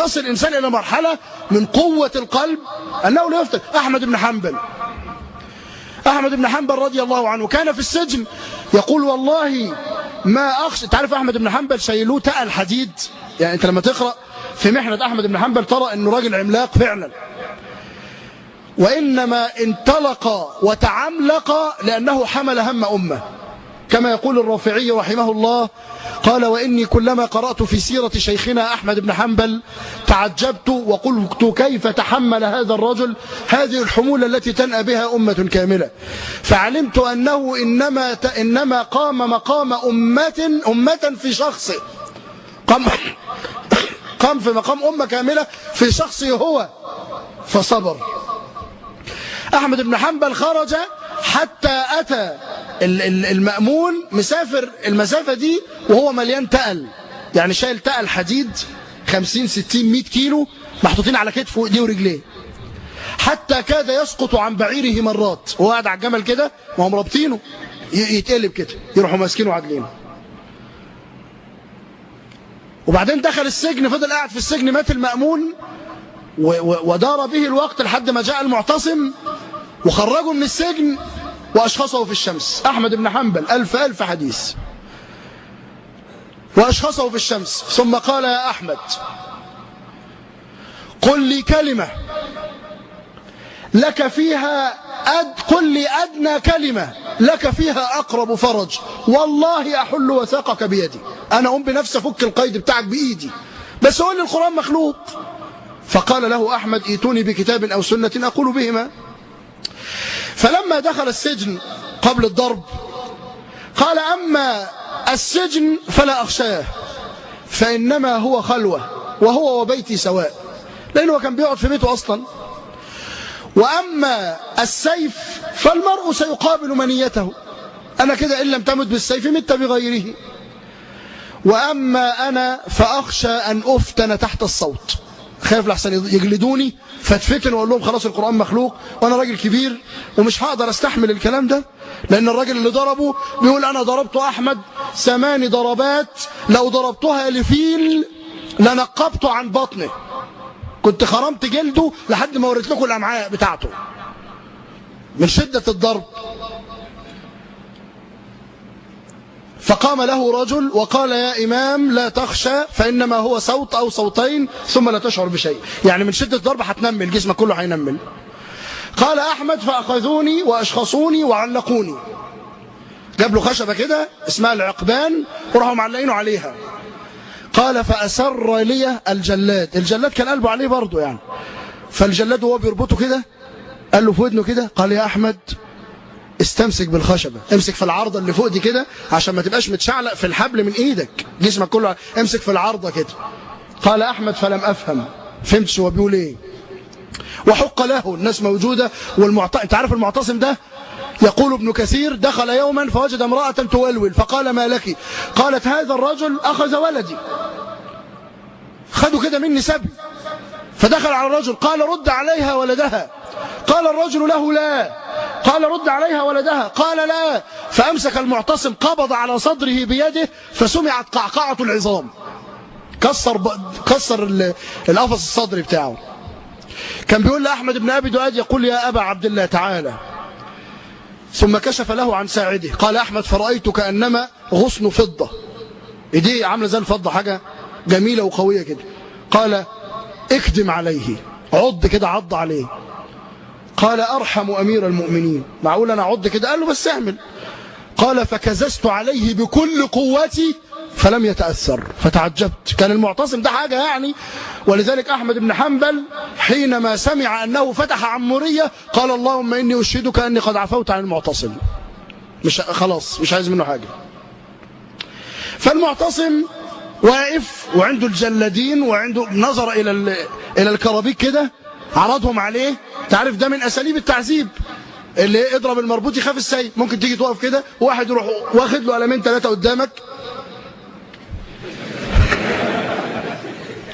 يصل الإنسان إلى مرحلة من قوة القلب أنه لا يفتن. أحمد بن حنبل رضي الله عنه كان في السجن يقول والله ما أخشى. تعرف أحمد بن حنبل شايلوه تقل حديد، يعني أنت لما تقرأ في محنة أحمد بن حنبل ترى أنه راجل عملاق فعلا، وإنما انطلق وتعملق لأنه حمل هم أمة، كما يقول الرافعي رحمه الله قال وإني كلما قرأت في سيرة شيخنا أحمد بن حنبل تعجبت وقلت كيف تحمل هذا الرجل هذه الحمولة التي تنأى بها أمة كاملة، فعلمت أنه إنما قام مقام أمة في شخصه، قام في مقام أمة كاملة في شخصه هو، فصبر. أحمد بن حنبل خرج حتى أتى المأمون مسافر المسافة دي وهو مليان تقل، يعني شايل تقل حديد 50 60 100 كيلو محطوطين على كتفه وايديه ورجليه، حتى كاد يسقط عن بعيره مرات وهو قاعد على الجمل كده وهم رابطينه يتقلب كده يروحوا ماسكينه عاجلينه. وبعدين دخل السجن، فضل قاعد في السجن، مات المأمون ودار به الوقت لحد ما جاء المعتصم وخرجوا من السجن وأشخصه في الشمس. أحمد بن حنبل ألف حديث وأشخصه في الشمس، ثم قال يا أحمد قل لي كلمة لك فيها قل لي أدنى كلمة لك فيها أقرب فرج، والله أحل وثاقك بيدي، أنا أقوم بنفسي أفك القيد بتاعك بإيدي، بس قول لي القرآن مخلوق. فقال له أحمد ائتوني بكتاب أو سنة أقول بهما. فلما دخل السجن قبل الضرب قال أما السجن فلا أخشاه فإنما هو خلوة وهو وبيتي سواء، لأنه كان بيقعد في بيته أصلا، وأما السيف فالمرء سيقابل منيته، أنا كده إن لم تمت بالسيف مت بغيره، وأما أنا فأخشى أن أفتن تحت الصوت، خايف لحسن يجلدوني فاتفتن واقول لهم خلاص القرآن مخلوق وانا راجل كبير ومش هقدر استحمل الكلام ده، لان الراجل اللي ضربه بيقول انا ضربت احمد 8 ضربات لو ضربتها لفيل لنقبت عن بطنه، كنت خرمت جلده لحد ما وريت لكم الامعاء بتاعته من شدة الضرب. فقام له رجل وقال يا إمام لا تخشى فإنما هو صوت أو صوتين ثم لا تشعر بشيء، يعني من شدة الضرب هتنمل جسمك كله هينمل. قال أحمد فأخذوني وأشخصوني وعلقوني، جاب له خشبة كده اسمها العقبان وراحوا معلقينه عليها. قال فأسر لي الجلاد كان قلبه عليه برضه يعني، فالجلاد وهو بيربطه كده قال له في ودنه كده قال يا أحمد استمسك بالخشبة، امسك في العارضة اللي فوق دي كده عشان ما تبقاش متشعلق في الحبل من ايدك، جسمك كله امسك في العارضة كده. قال أحمد فلم أفهم، فهمتش هو بيقول ايه. وحق له، الناس موجودة انت عارف المعتصم ده يقول ابن كثير دخل يوما فوجد امرأة تولول فقال ما لك؟ قالت هذا الرجل أخذ ولدي، خدوا كده مني سبي. فدخل على الرجل قال رد عليها ولدها، قال الرجل له لا، قال رد عليها ولدها، قال لا. فأمسك المعتصم قبض على صدره بيده فسمعت قعقعة العظام، كسر القفص الصدري بتاعه. كان بيقول لأحمد بن أبي دؤاد يقول يا أبا عبد الله تعالى، ثم كشف له عن ساعده. قال أحمد فرأيت كأنما غصن فضة، ايديه عامله زي الفضة، حاجة جميلة وقوية كده. قال اكدم عليه، عض كده، عض عليه. قال أرحم أمير المؤمنين، معقول أنا عض كده؟ قال له بس اعمل. قال فكززت عليه بكل قوتي فلم يتأثر، فتعجبت. كان المعتصم ده حاجة يعني. ولذلك أحمد بن حنبل حينما سمع أنه فتح عمورية قال اللهم إني أشهدك أني قد عفوت عن المعتصم، مش خلاص مش عايز منه حاجة. فالمعتصم واقف وعنده الجلادين وعنده نظر إلى الكرابيك كده، عرضهم عليه. تعرف ده من أساليب التعذيب، اللي اضرب المربوط يخاف السيف. ممكن تيجي تقف كده واحد يروح واخد له قلمين 3 قدامك،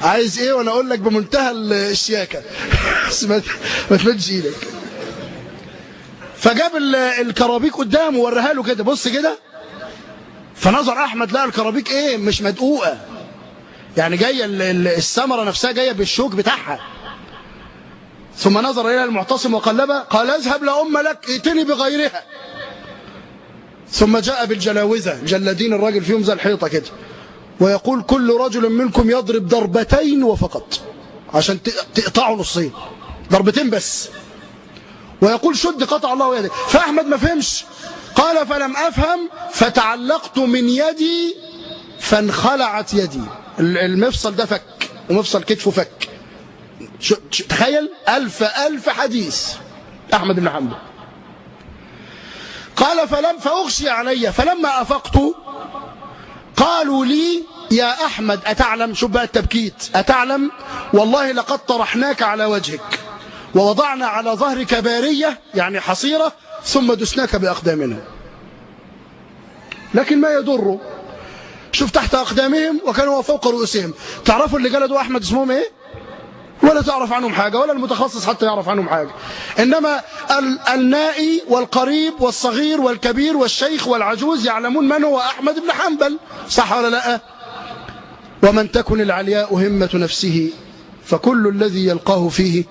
عايز ايه وانا اقول لك بمنتهى الشياكه بس ما تمدش ايدك. فجاب الكرابيك قدامه ووريها له كده، بص كده. فنظر احمد لقى الكرابيك ايه، مش مدقوقه، يعني جاية الثمرة نفسها جاية بالشوك بتاعها. ثم نظر إلى المعتصم وقلبها قال اذهب لا أم لك ائتني بغيرها. ثم جاء بالجلاوذة جلدين الراجل فيهم زي الحيطة كده، ويقول كل رجل منكم يضرب ضربتين وفقط عشان تقطعوا نصين، ضربتين بس. ويقول شد قطع الله يدك. فأحمد ما فهمش، قال فلم أفهم فَتَعَلَّقْتُ من يدي فانخلعت يدي. المفصل ده فك ومفصل كتفه فك. تخيل، ألف حديث أحمد بن حنبل. قال فأغشي علي فلما أفقت قالوا لي يا أحمد أتعلم، شوف بقى التبكيت، أتعلم والله لقد طرحناك على وجهك ووضعنا على ظهرك بارية يعني حصيرة ثم دسناك بأقدامنا، لكن ما يضر. شوف تحت أقدامهم وكانوا فوق رؤوسهم. تعرفوا اللي جلدوا أحمد اسمهم إيه؟ ولا تعرف عنهم حاجة، ولا المتخصص حتى يعرف عنهم حاجة. إنما النائي والقريب والصغير والكبير والشيخ والعجوز يعلمون من هو أحمد بن حنبل، صح ولا لا؟ ومن تكن العلياء همة نفسه فكل الذي يلقاه فيه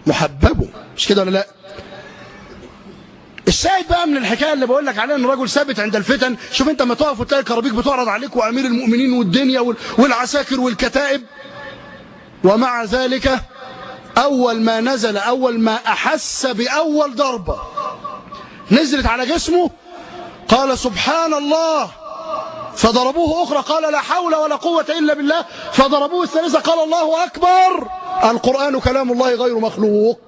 محببه، مش كده ولا لا؟ الشاهد بقى من الحكايه اللي بقول لك عليها ان الرجل ثابت عند الفتن. شوف انت ما تقف وتلاقي الكرابيك بتعرض عليك وامير المؤمنين والدنيا والعساكر والكتائب، ومع ذلك اول ما نزل، اول ما احس باول ضربه نزلت على جسمه قال سبحان الله، فضربوه اخرى قال لا حول ولا قوه الا بالله، فضربوه الثالثه قال الله اكبر، القران كلام الله غير مخلوق.